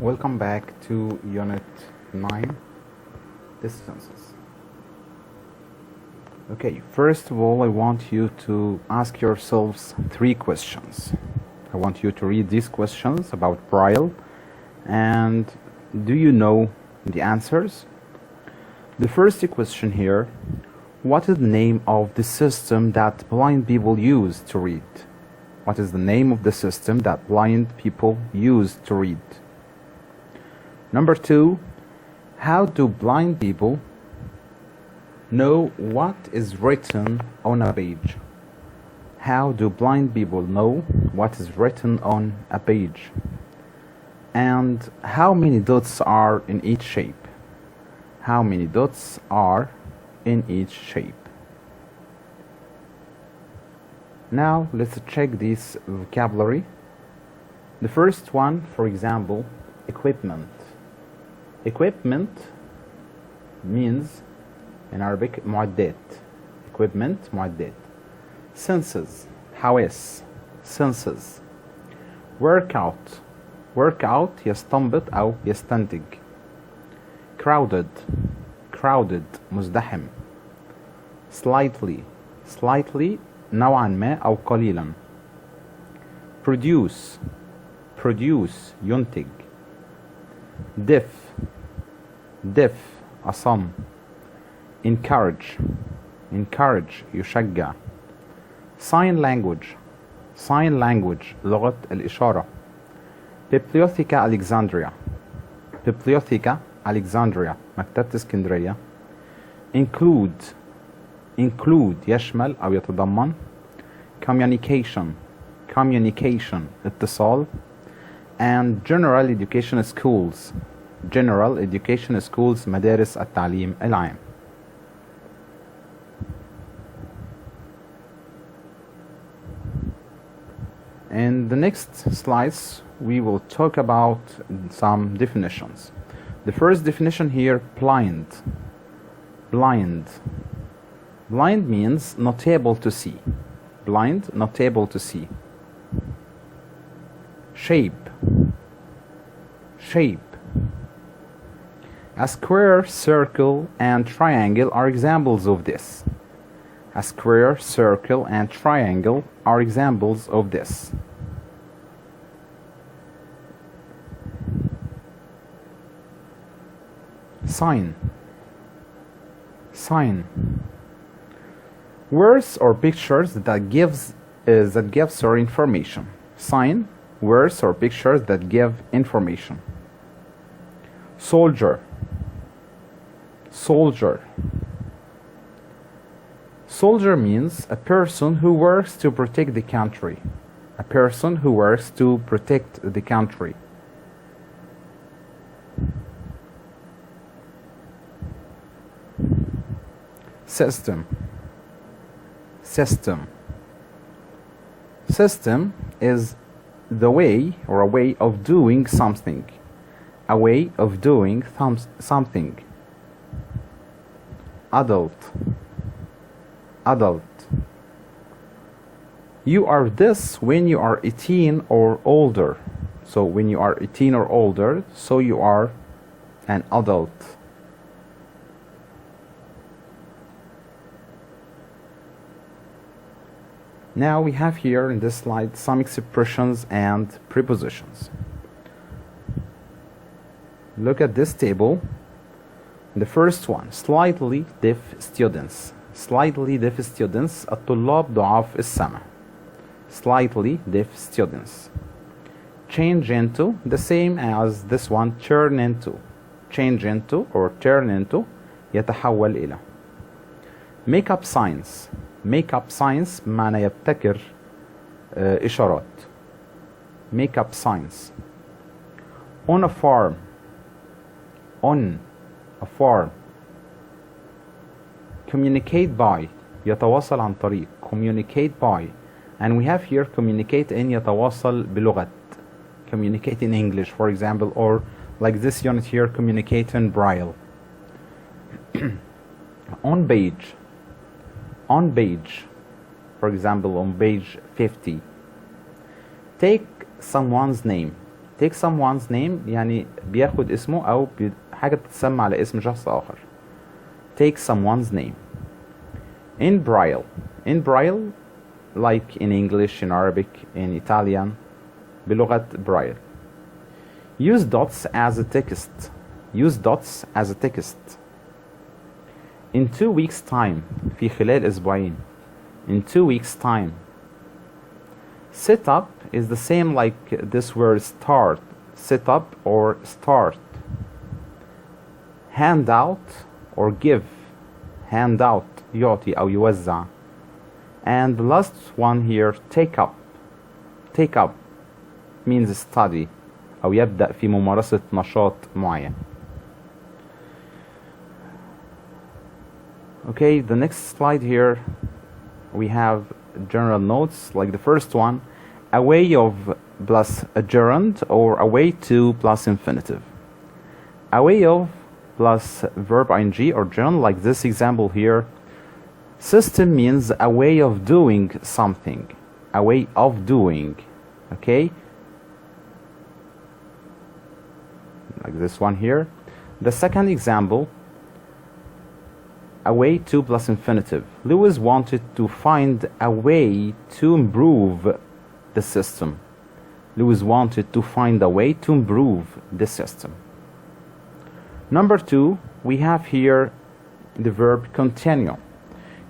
Welcome back to Unit 9, Distances. Okay, first of all, I want you to ask yourselves 3 questions. I want you to read these questions about Braille, and do you know the answers? The first question here, what is the name of the system that blind people use to read? What is the name of the system that blind people use to read? Number 2, how do blind people know what is written on a page? How do blind people know what is written on a page? And how many dots are in each shape? How many dots are in each shape? Now let's check this vocabulary. The first one, for example, equipment. Equipment means in Arabic معدات. Equipment معدات. Senses حواس. Senses. Workout. Workout يستنبط أو يستنتج. Crowded. Crowded مزدحم. Slightly. Slightly نوعا ما أو قليلا. Produce. Produce ينتج. Deaf. Deaf أصم. Encourage. Encourage يشجع. Sign language. Sign language لغة الإشارة. Bibliotheca Alexandria. Bibliotheca Alexandria مكتبة اسكندرية. Include. Include يشمل أو يتضمن. Communication. Communication اتصال. And general education schools. General education schools مدارس التعليم العام. In the next slides we will talk about some definitions. The first definition here, blind. Blind. Blind means not able to see. Blind, not able to see. Shape. Shape. A square, circle, and triangle are examples of this. A square, circle, and triangle are examples of this. Sign. Sign. Words or pictures that gives information. Sign. Words or pictures that give information. Soldier. Soldier. Soldier means a person who works to protect the country. A person who works to protect the country. System. System. System is the way or a way of doing something. A way of doing something. Adult. Adult. You are this when you are 18 or older. So when you are 18 or older, so you are an adult. Now we have here in this slide some expressions and prepositions. Look at this table. The first one, slightly deaf students. Slightly deaf students الطلاب ضعاف السمع. Slightly deaf students. Change into, the same as this one, turn into. Change into or turn into يتحول إلى. Make up signs. Make up signs معنى يبتكر إشارات. Make up signs. On a farm. On a farm. Communicate by يتواصل عن طريق. Communicate by. And we have here communicate in يتواصل بلغة. Communicate in English, for example, or like this unit here, communicate in Braille. On page. On page. For example, on page 50. Take someone's name. take someone's name يعني بياخد اسمه أو حاجة بتتسمى على اسم شخص آخر. Take someone's name. In Braille, like in English, in Arabic, in Italian, بلغة Braille. Use dots as a text. In 2 weeks time. في خلال أسبوعين. In 2 weeks time. Set up is the same like this word start. Set up or start. Hand out or give. Hand out يعطي أو يوزع. And the last one here, take up. Take up means study أو يبدأ في ممارسة نشاط معين. Okay, the next slide here we have general notes like the first one, away of plus a gerund or away to plus infinitive. Away of plus verb ing or gerund like this example here. System means a way of doing something. A way of doing. Okay? Like this one here. The second example, a way to plus infinitive. Lewis wanted to find a way to improve the system. Lewis wanted to find a way to improve the system. Number 2, we have here the verb continue.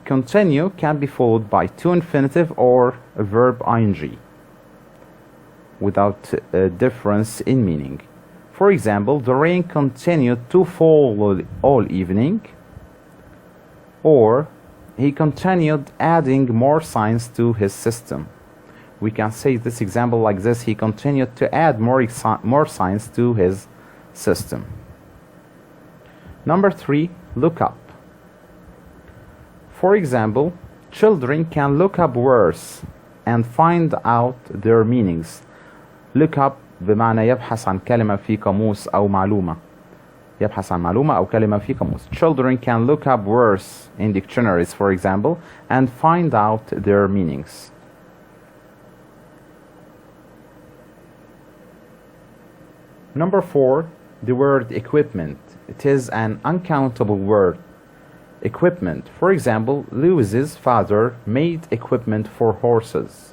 Continue can be followed by to infinitive or a verb ing without a difference in meaning. For example, the rain continued to fall all evening, or he continued adding more signs to his system. We can say this example like this: he continued to add more signs to his system. Number 3, look up. For example, children can look up words and find out their meanings. Look up بمعنى يبحث عن كلمة في قاموس أو معلومة. يبحث عن معلومة أو كلمة في قاموس. Children can look up words in dictionaries, for example, and find out their meanings. Number 4, the word equipment. It is an uncountable word. Equipment. For example, Lewis's father made equipment for horses.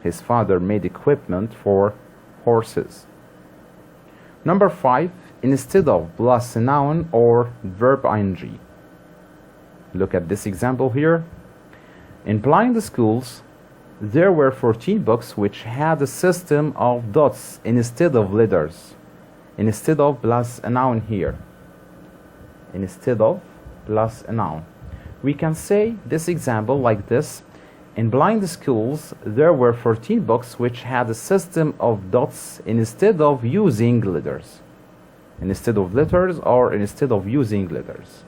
His father made equipment for horses. Number 5, instead of plus a noun or verb ing. Look at this example here. In blind schools, there were 14 books which had a system of dots instead of letters. Instead of plus a noun here. Instead of plus a noun. We can say this example like this. In blind schools, there were 14 books which had a system of dots instead of using letters. Instead of letters or instead of using letters.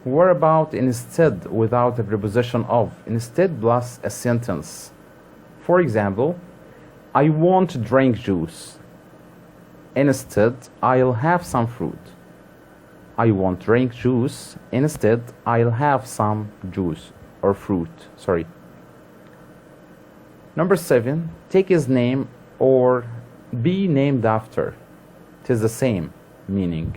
What about instead without a preposition of? Instead plus a sentence. For example, I won't drink juice. Instead, I'll have some fruit. I won't drink juice. Instead, I'll have some juice or fruit. Sorry. Number 7, take his name or be named after. It is the same meaning.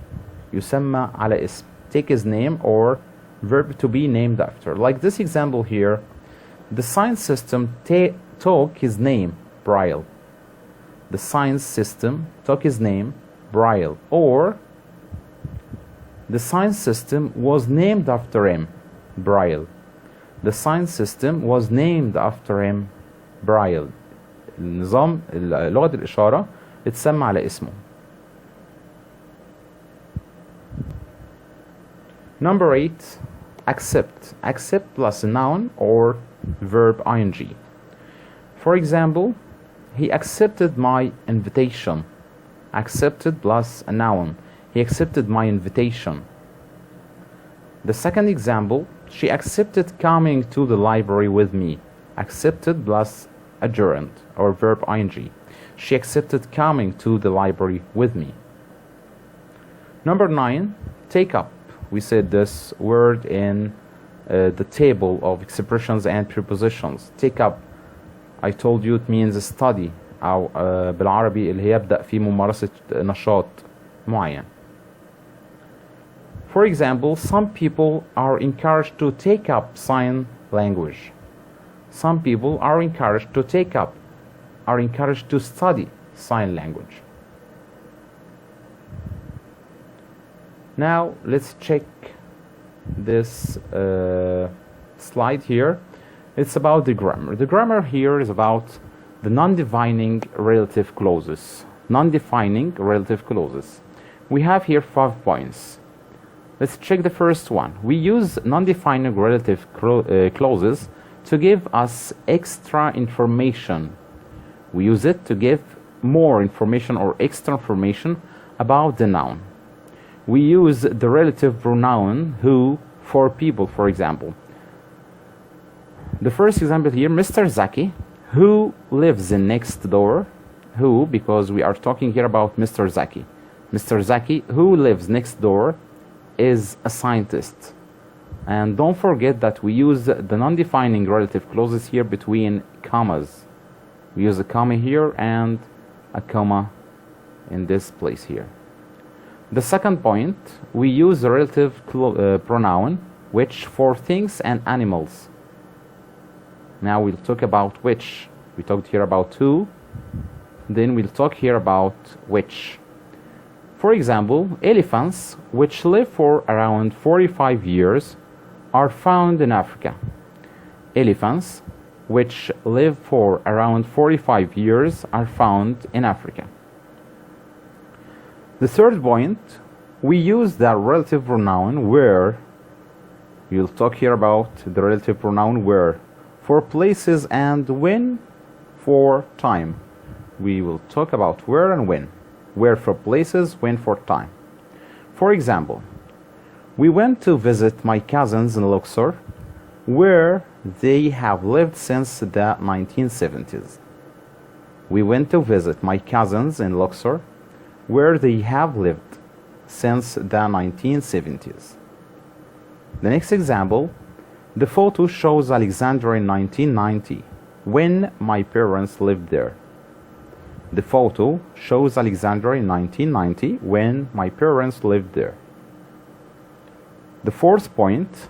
يسمى على اسم. Take his name or verb to be named after. Like this example here, the science system took his name, Braille. The science system took his name, Braille. Or the science system was named after him, Braille. The science system was named after him, Braille. النظام لغة الإشارة اتسمى على اسمه. Number 8, accept. Accept plus a noun or verb ing. For example, he accepted my invitation. Accepted plus a noun. He accepted my invitation. The second example, she accepted coming to the library with me. Accepted plus a gerund or verb ing. She accepted coming to the library with me. Number 9, take up. We said this word in the table of expressions and prepositions. Take up I told you it means study أو بالعربي اللي هي يبدأ في ممارسة نشاط معين. For example, some people are encouraged to take up sign language. Some people are encouraged to study sign language. Now let's check this slide here. It's about the grammar. The grammar here is about the non-defining relative clauses. Non-defining relative clauses. We have here 5 points. Let's check the first one. We use non-defining relative clauses to give us extra information. We use it to give more information or extra information about the noun. We use the relative pronoun who for people, for example. The first example here, Mr. Zaki, who lives in next door. Who, because we are talking here about Mr. Zaki. Mr. Zaki, who lives next door, is a scientist. And don't forget that we use the non-defining relative clauses here between commas. We use a comma here and a comma in this place here. The second point, we use the relative pronoun which for things and animals. Now we'll talk about which. We talked here about who, then we'll talk here about which. For example, elephants, which live for around 45 years, are found in Africa. Elephants, which live for around 45 years, are found in Africa. The third point, we use the relative pronoun where. We'll talk here about the relative pronoun where for places and when for time. We will talk about where and when. Where for places, when for time. For example, we went to visit my cousins in Luxor, where they have lived since the 1970s. We went to visit my cousins in Luxor, where they have lived since the 1970s. The next example, the photo shows Alexandria in 1990, when my parents lived there. The photo shows Alexandria in 1990, when my parents lived there. The fourth point,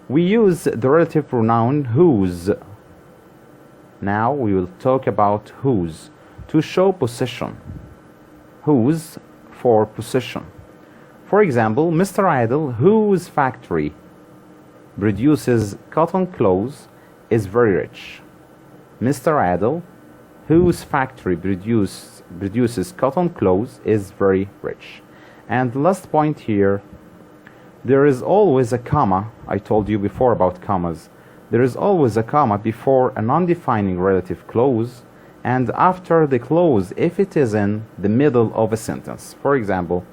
we use the relative pronoun whose. Now we will talk about whose to show possession. Whose for possession. For example, Mr. Adel, whose factory produces cotton clothes, is very rich. Mr. Adel, whose factory produces cotton clothes, is very rich. And the last point here, there is always a comma. I told you before about commas. There is always a comma before a non-defining relative clause and after the clause if it is in the middle of a sentence. For example,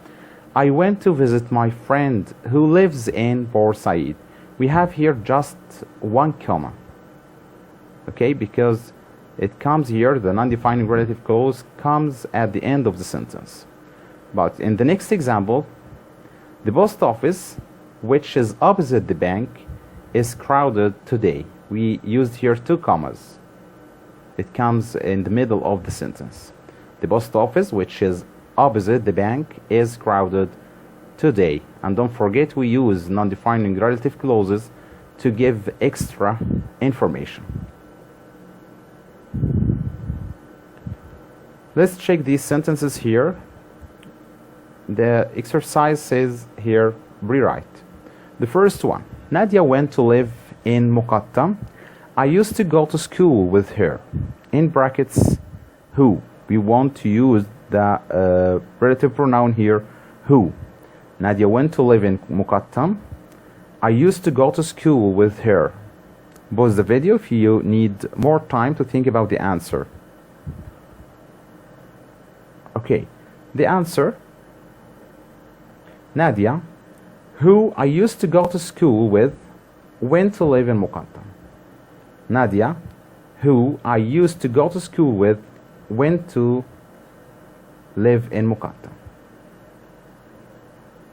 I went to visit my friend who lives in Port Said. We have here just one comma. Okay, because it comes here, the non-defining relative clause comes at the end of the sentence. But in the next example, the post office, which is opposite the bank, is crowded today. We used here 2 commas. It comes in the middle of the sentence. The post office, which is opposite the bank, is crowded today. And don't forget, we use non-defining relative clauses to give extra information. Let's check these sentences here. The exercise says here, rewrite. The first one, Nadia went to live in Muqattam. I used to go to school with her. In brackets, who. We want to use the relative pronoun here, who. Nadia went to live in Muqattam. I used to go to school with her. Pause the video if you need more time to think about the answer. Okay, the answer, Nadia, who I used to go to school with, went to live in Muqattam. Nadia, who I used to go to school with, went to live in Muqattam.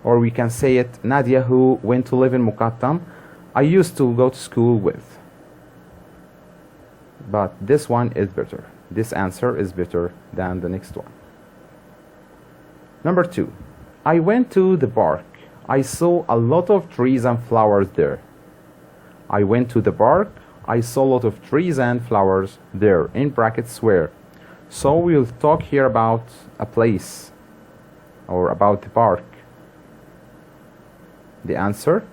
Or we can say it, Nadia, who went to live in Muqattam, I used to go to school with. but this one is better. This answer is better than the next one. Number 2. I went to the park. I saw a lot of trees and flowers there. I went to the park. I saw a lot of trees and flowers there. In brackets where. So we'll talk here about a place or about the park. The answer: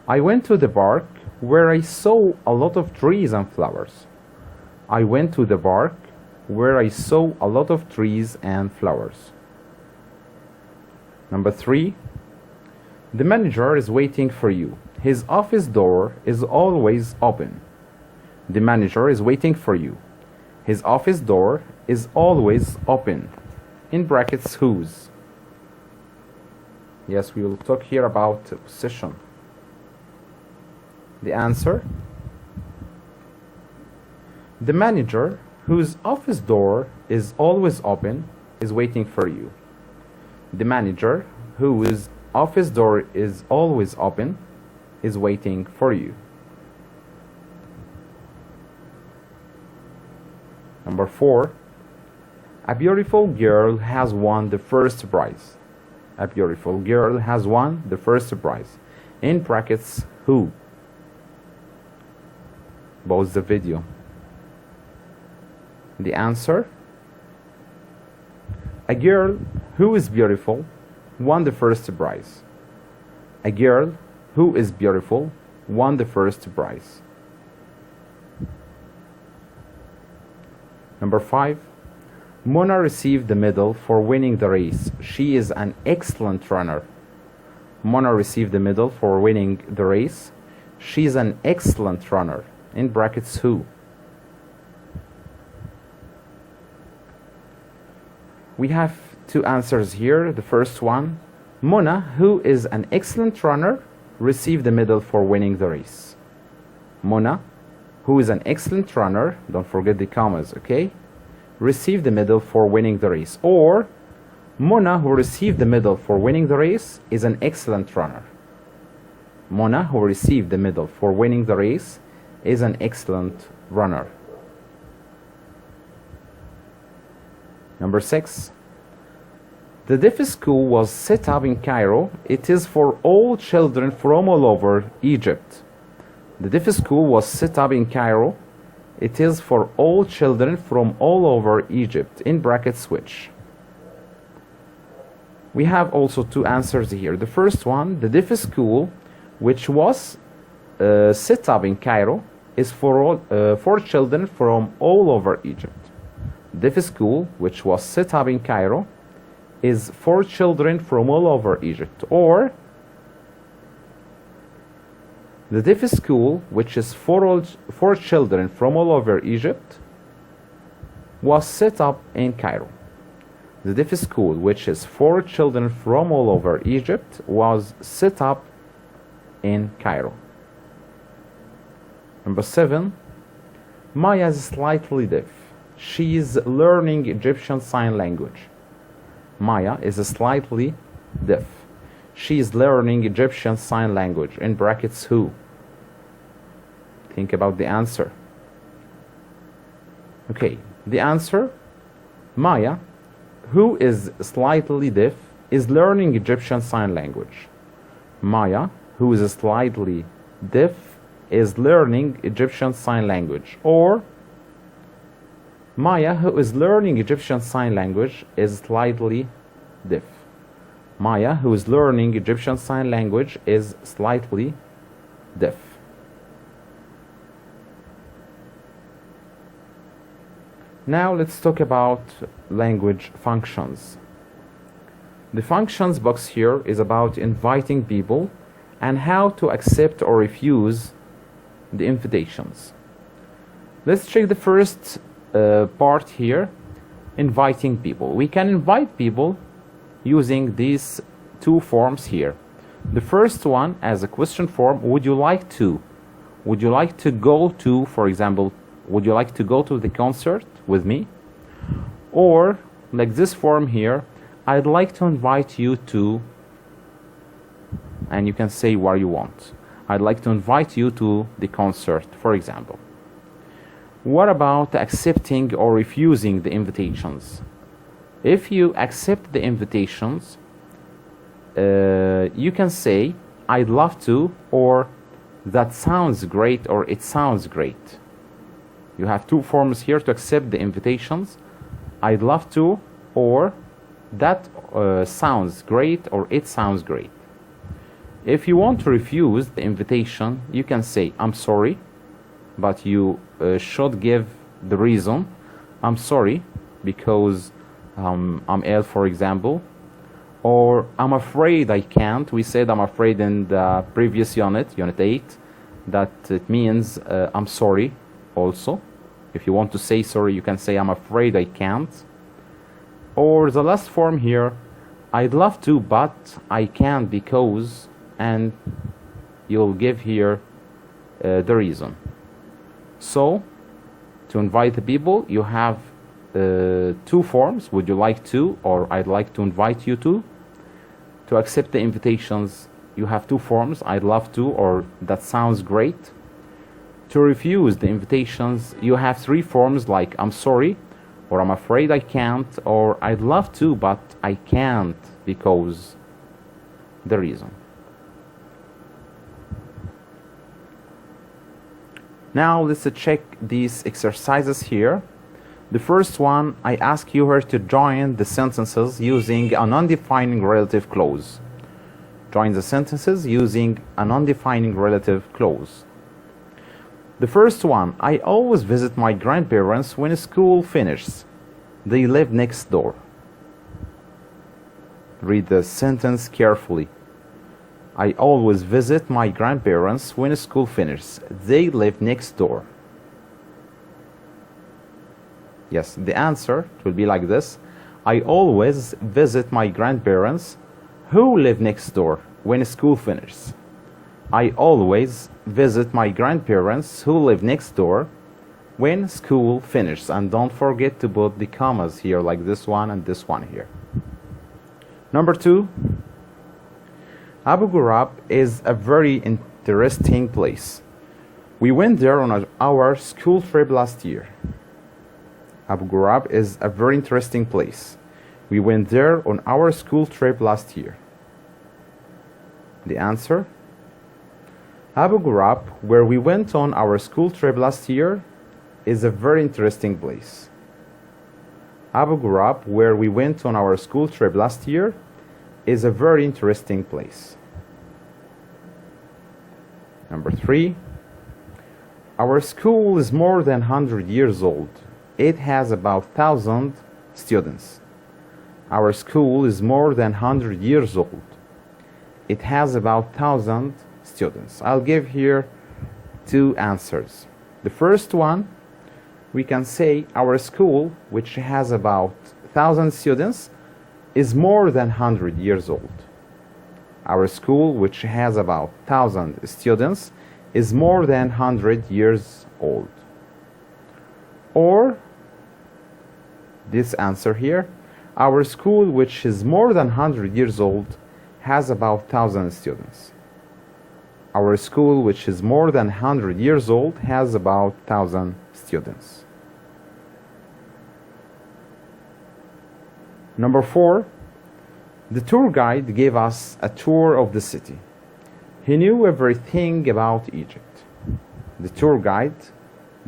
I went to the park where I saw a lot of trees and flowers. I went to the park where I saw a lot of trees and flowers. Number 3. The manager is waiting for you. His office door is always open. The manager is waiting for you. His office door is always open. In brackets whose. Yes, we will talk here about possession. The answer: the manager, whose office door is always open, is waiting for you. The manager, whose office door is always open, is waiting for you. Number 4. A beautiful girl has won the first prize. A beautiful girl has won the first prize. In brackets who. Pause the video. The answer: a girl who is beautiful won the first prize. A girl who is beautiful won the first prize. Number 5. Mona received the medal for winning the race. She is an excellent runner. Mona received the medal for winning the race. She is an excellent runner. In brackets who. We have two answers here. The first one: Mona, who is an excellent runner, received the medal for winning the race. Mona, who is an excellent runner, don't forget the commas, okay, received the medal for winning the race. Or Mona, who received the medal for winning the race, is an excellent runner. Mona, who received the medal for winning the race, is an excellent runner. Number 6. The deaf school was set up in Cairo. It is for all children from all over Egypt. The deaf school was set up in Cairo. It is for all children from all over Egypt. In brackets which. We have also two answers here. The first one: the deaf school, which was set up in Cairo, is for children from all over Egypt. Deaf school, which was set up in Cairo, is for children from all over Egypt. Or the deaf school, which is for children from all over Egypt, was set up in Cairo. The deaf school, which is for children from all over Egypt, was set up in Cairo. Number 7. Maya is slightly deaf. She is learning Egyptian Sign Language. Maya is slightly deaf. She is learning Egyptian Sign Language. In brackets who. Think about the answer. Okay, the answer: Maya, who is slightly deaf, is learning Egyptian Sign Language. Maya, who is slightly deaf, is learning Egyptian Sign Language. Or Maya, who is learning Egyptian Sign Language, is slightly deaf. Maya, who is learning Egyptian Sign Language, is slightly deaf. Now let's talk about language functions. The functions box here is about inviting people and how to accept or refuse the invitations. Let's check the first part here, inviting people. We can invite people using these two forms here. The first one as a question form: would you like to? Would you like to go to, for example, would you like to go to the concert with me? Or like this form here: I'd like to invite you to, and you can say where you want. I'd like to invite you to the concert, for example. What about accepting or refusing the invitations? If you accept the invitations, you can say, I'd love to, or that sounds great, or it sounds great. You have two forms here to accept the invitations. I'd love to, or that sounds great, or it sounds great. If you want to refuse the invitation, you can say, I'm sorry, but you should give the reason. I'm sorry because I'm ill, for example, or I'm afraid I can't. We said I'm afraid in the previous unit 8, that it means I'm sorry also. If you want to say sorry, you can say I'm afraid I can't. Or the last form here, I'd love to, but I can't because, and you'll give here the reason. So, to invite the people, you have two forms, would you like to, or I'd like to invite you to. To accept the invitations, you have two forms, I'd love to, or that sounds great. To refuse the invitations, you have three forms, like I'm sorry, or I'm afraid I can't, or I'd love to, but I can't because the reason. Now let's check these exercises here. The first one, I ask you here to join the sentences using a non-defining relative clause. Join the sentences using a non-defining relative clause. The first one, I always visit my grandparents when school finishes. They live next door. Read the sentence carefully. I always visit my grandparents when school finishes. They live next door. Yes, the answer will be like this. I always visit my grandparents who live next door when school finishes. I always visit my grandparents who live next door when school finishes. And don't forget to put the commas here, like this one and this one here. Number 2. Abu Ghurab is a very interesting place. We went there on our school trip last year. Abu Ghurab is a very interesting place. We went there on our school trip last year. The answer? Abu Ghurab, where we went on our school trip last year, is a very interesting place. Abu Ghurab, where we went on our school trip last year, is a very interesting place. Number 3. Our school is more than 100 years old. It has about 1,000 students. Our school is more than 100 years old. It has about 1,000 students. I'll give here two answers. The first one, we can say our school, which has about 1,000 students, is more than 100 years old. Our school, which has about 1,000 students, is more than 100 years old. Or this answer here, our school, which is more than 100 years old, has about 1,000 students. Our school, which is more than 100 years old, has about 1,000 students. Number 4, the tour guide gave us a tour of the city. He knew everything about Egypt. The tour guide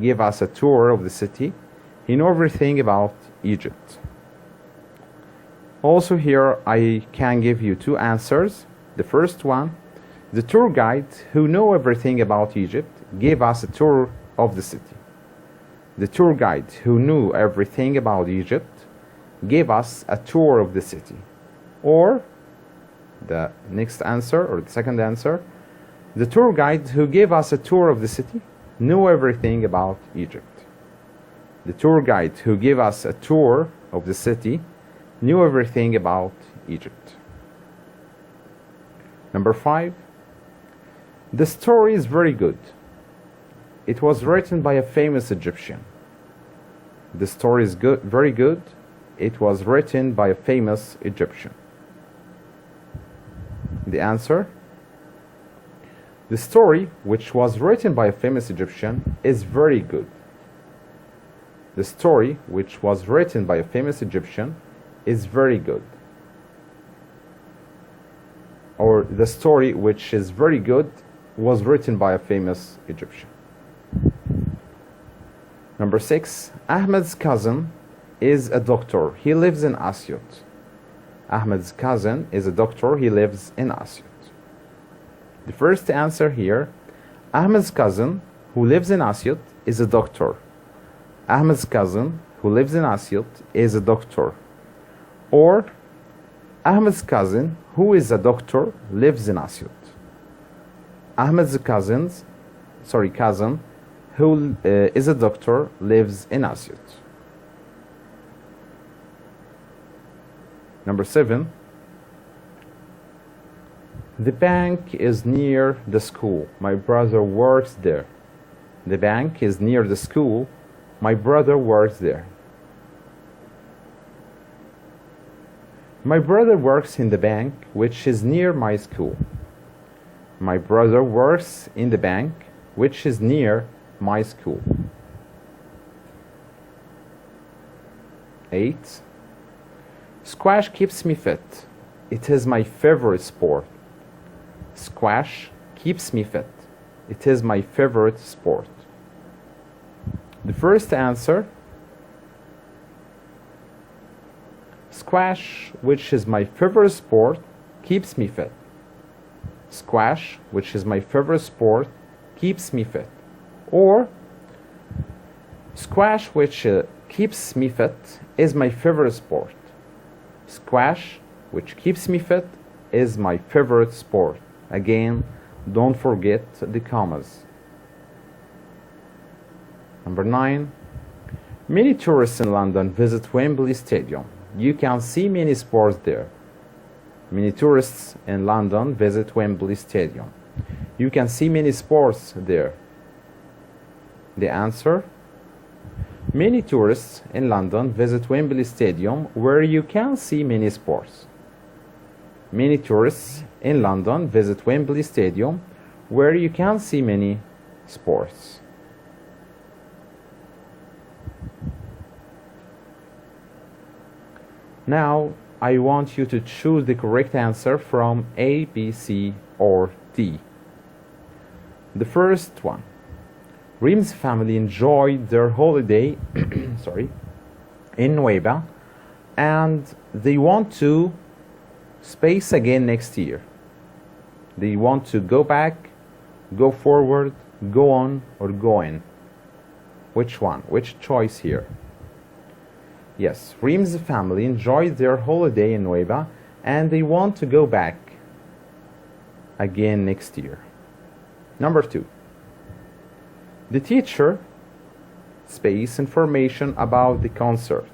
gave us a tour of the city. He knew everything about Egypt. Also here I can give you two answers. The first one, the tour guide who knew everything about Egypt gave us a tour of the city. The tour guide who knew everything about Egypt gave us a tour of the city. Or the next answer, or the second answer, the tour guide who gave us a tour of the city knew everything about Egypt. The tour guide who gave us a tour of the city knew everything about Egypt. Number 5, the story is very good. It was written by a famous Egyptian. The story is good, very good. It was written by a famous Egyptian. The answer? The story, which was written by a famous Egyptian, is very good. The story, which was written by a famous Egyptian, is very good. Or the story, which is very good, was written by a famous Egyptian. Number 6. Ahmed's cousin is a doctor. He lives in Asyut. Ahmed's cousin is a doctor. He lives in Asyut. The first answer here, Ahmed's cousin who lives in Asyut is a doctor. Ahmed's cousin who lives in Asyut is a doctor. Or Ahmed's cousin who is a doctor lives in Asyut. Ahmed's cousin who is a doctor lives in Asyut. Number 7. The bank is near the school. My brother works there. The bank is near the school. My brother works there. My brother works in the bank, which is near my school. My brother works in the bank, which is near my school. 8. Squash keeps me fit. It is my favorite sport. Squash keeps me fit. It is my favorite sport. The first answer, squash, which is my favorite sport, keeps me fit. Squash, which is my favorite sport, keeps me fit. Or squash, which keeps me fit, is my favorite sport. Squash, which keeps me fit, is my favorite sport. Again, don't forget the commas. Number 9. Many tourists in London visit Wembley Stadium. You can see many sports there. Many tourists in London visit Wembley Stadium. You can see many sports there. The answer, many tourists in London visit Wembley Stadium where you can see many sports. Many tourists in London visit Wembley Stadium where you can see many sports. Now I want you to choose the correct answer from A, B, C, or D. The first one. Reem's family enjoyed their holiday in Nuweiba and they want to space again next year. They want to go back, go forward, go on, or go in. Which one? Which choice here? Yes, Reem's family enjoyed their holiday in Nuweiba and they want to go back again next year. Number 2. The teacher space information about the concert.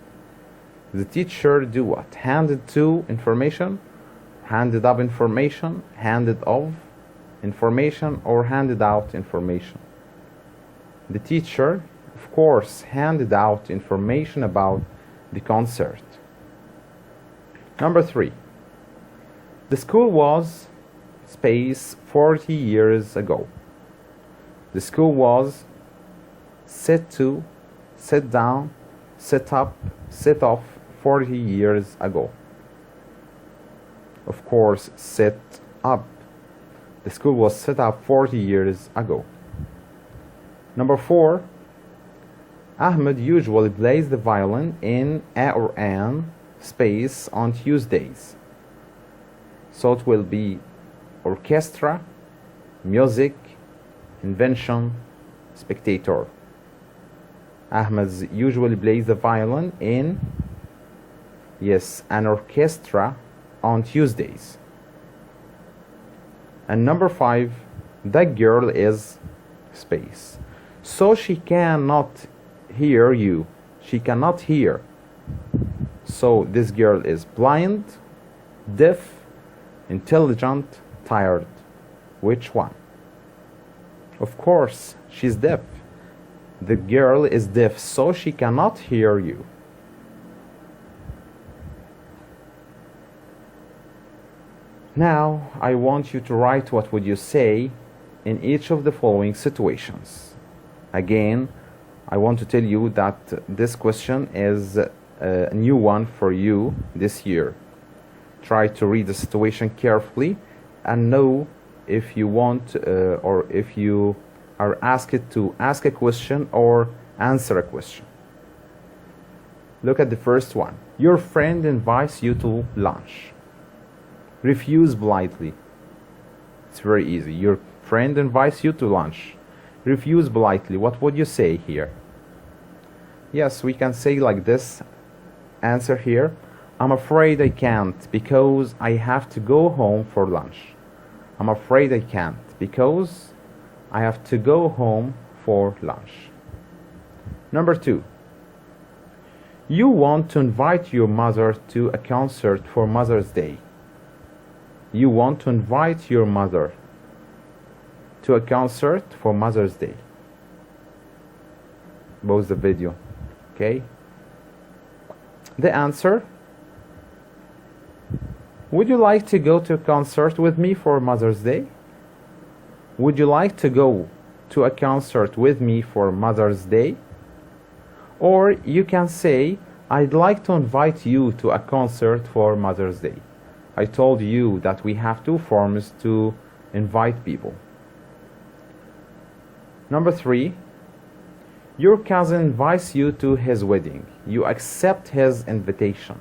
The teacher do what? Handed to information, handed up information, handed of information, or handed out information. The teacher, of course, handed out information about the concert. Number 3. The school was space 40 years ago. The school was set to, set down, set up, set off 40 years ago. Of course, set up. The school was set up 40 years ago. Number 4. Ahmed usually plays the violin in a or an space on Tuesdays. So it will be orchestra, music, invention, spectator. Ahmed usually plays the violin in, yes, an orchestra on Tuesdays. And number 5, that girl is space. So she cannot hear you. She cannot hear. So this girl is blind, deaf, intelligent, tired. Which one? Of course, she's deaf. The girl is deaf, so she cannot hear you. Now, I want you to write what would you say in each of the following situations. Again, I want to tell you that this question is a new one for you this year. Try to read the situation carefully and know if you want or if you are asked to ask a question or answer a question. Look at the first one. Your friend invites you to lunch. Refuse politely. It's very easy. Your friend invites you to lunch. Refuse politely. What would you say here? Yes, we can say like this. Answer here. I'm afraid I can't because I have to go home for lunch. I'm afraid I can't because I have to go home for lunch. Number 2. You want to invite your mother to a concert for Mother's Day. You want to invite your mother to a concert for Mother's Day. Pause the video. Okay? The answer: would you like to go to a concert with me for Mother's Day? Would you like to go to a concert with me for Mother's Day? Or you can say, I'd like to invite you to a concert for Mother's Day. I told you that we have two forms to invite people. Number 3. Your cousin invites you to his wedding. You accept his invitation.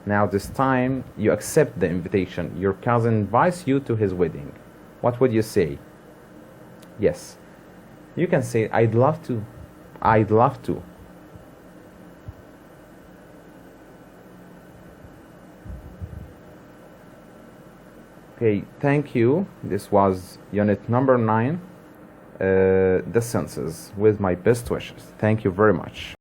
Now this time you accept the invitation. Your cousin invites you to his wedding. What would you say? Yes. You can say, I'd love to. I'd love to. Okay, thank you. This was unit number 9, the senses, with my best wishes. Thank you very much.